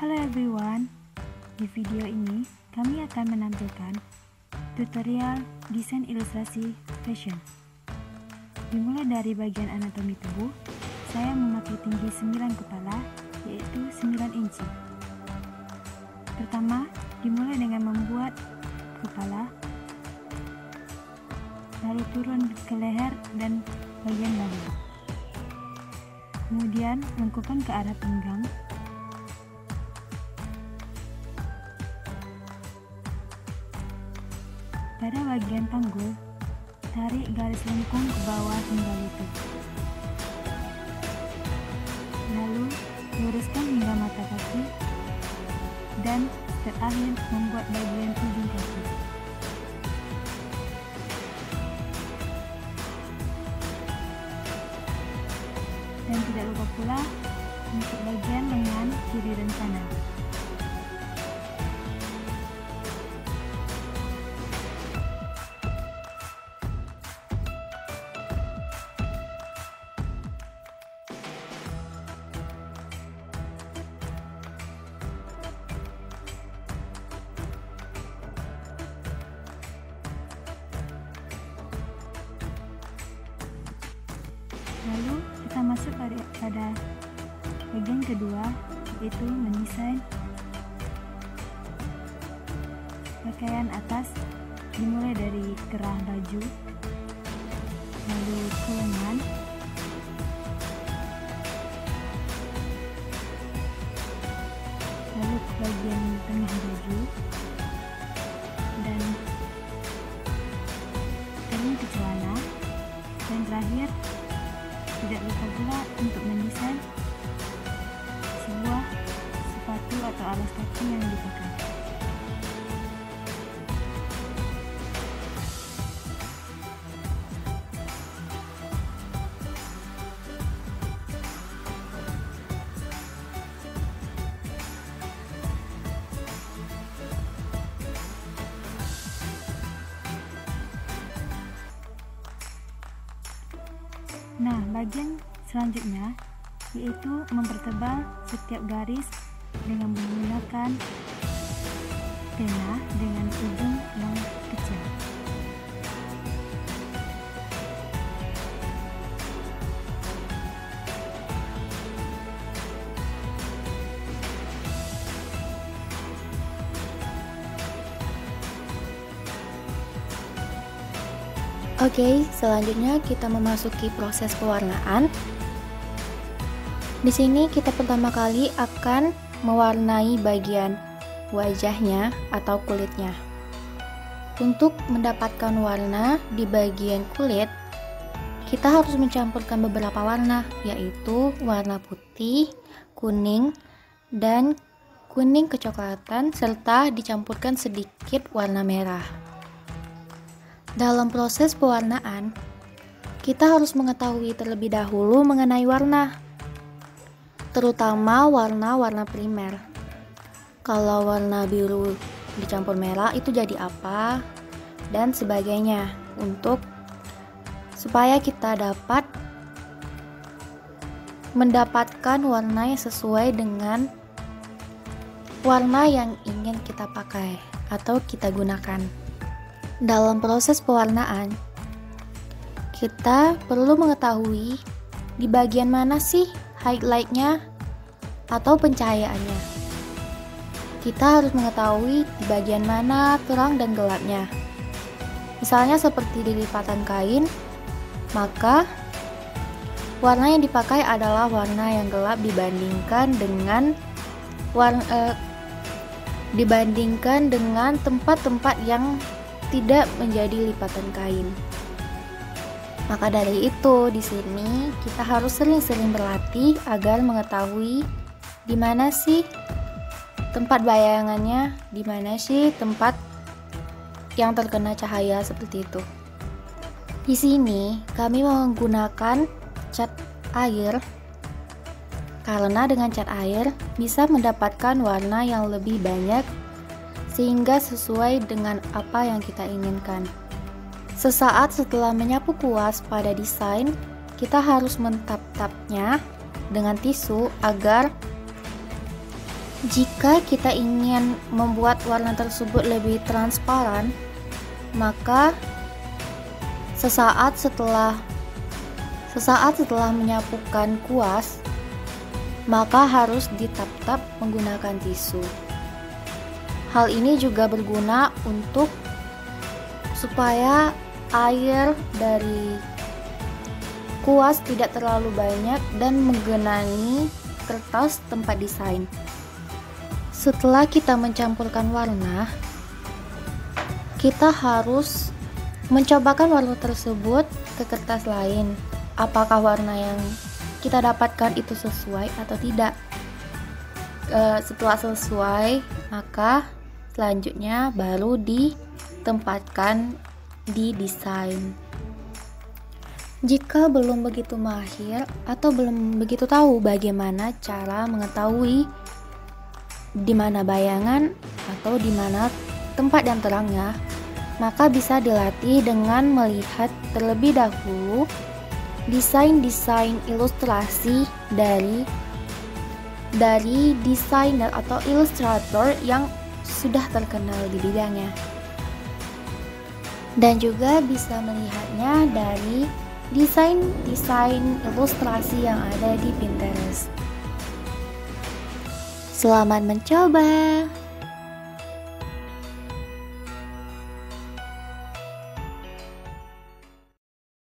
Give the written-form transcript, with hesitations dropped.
Halo everyone, di video ini kami akan menampilkan tutorial desain ilustrasi fashion. Dimulai dari bagian anatomi tubuh, saya memakai tinggi 9 kepala, yaitu 9 inci. Pertama, dimulai dengan membuat kepala, lalu turun ke leher dan bagian bahu. Kemudian lengkupkan ke arah pinggang. Pada bagian panggul, tarik garis lengkung ke bawah hingga lutut. Lalu, luruskan hingga mata kaki dan terakhir membuat bagian ujung kaki. Dan tidak lupa pula untuk bagian lengan kiri dan kanan. Lalu kita masuk pada bagian kedua, yaitu mendesain pakaian atas. Dimulai dari kerah baju, lalu ke lengan, lalu ke bagian tengah baju, dan turun ke celana, dan terakhir tidak lupa pula untuk mendesain sebuah sepatu atau alas kaki yang dipakai. Nah, bagian selanjutnya yaitu mempertebal setiap garis dengan menggunakan pena dengan ujung yang kecil. Oke, selanjutnya kita memasuki proses pewarnaan. Di sini kita pertama kali akan mewarnai bagian wajahnya atau kulitnya. Untuk mendapatkan warna di bagian kulit, kita harus mencampurkan beberapa warna, yaitu warna putih, kuning, dan kuning kecoklatan, serta dicampurkan sedikit warna merah. Dalam proses pewarnaan, kita harus mengetahui terlebih dahulu mengenai warna, terutama warna-warna primer. Kalau warna biru dicampur merah itu jadi apa, dan sebagainya, supaya kita dapat mendapatkan warna yang sesuai dengan warna yang ingin kita pakai atau kita gunakan. Dalam proses pewarnaan, kita perlu mengetahui di bagian mana sih highlightnya atau pencahayaannya. Kita harus mengetahui di bagian mana terang dan gelapnya. Misalnya seperti di lipatan kain, maka warna yang dipakai adalah warna yang gelap dibandingkan dengan tempat-tempat yang tidak menjadi lipatan kain. Maka dari itu, di sini kita harus sering-sering berlatih agar mengetahui di mana sih tempat bayangannya, di mana sih tempat yang terkena cahaya seperti itu. Di sini kami menggunakan cat air karena dengan cat air bisa mendapatkan warna yang lebih banyak sehingga sesuai dengan apa yang kita inginkan. Sesaat setelah menyapu puas pada desain, kita harus mentap-tapnya dengan tisu agar Jika kita ingin membuat warna tersebut lebih transparan, maka sesaat setelah menyapukan kuas, maka harus ditap-tap menggunakan tisu. Hal ini juga berguna untuk supaya air dari kuas tidak terlalu banyak dan menggenangi kertas tempat desain. Setelah kita mencampurkan warna, kita harus mencobakan warna tersebut ke kertas lain. Apakah warna yang kita dapatkan itu sesuai atau tidak. Setelah sesuai, maka selanjutnya baru ditempatkan di desain. Jika belum begitu mahir atau belum begitu tahu bagaimana cara mengetahui di mana bayangan atau di mana tempat yang terangnya, maka bisa dilatih dengan melihat terlebih dahulu desain-desain ilustrasi dari desainer atau ilustrator yang sudah terkenal di bidangnya. Dan juga bisa melihatnya dari desain-desain ilustrasi yang ada di Pinterest. Selamat mencoba!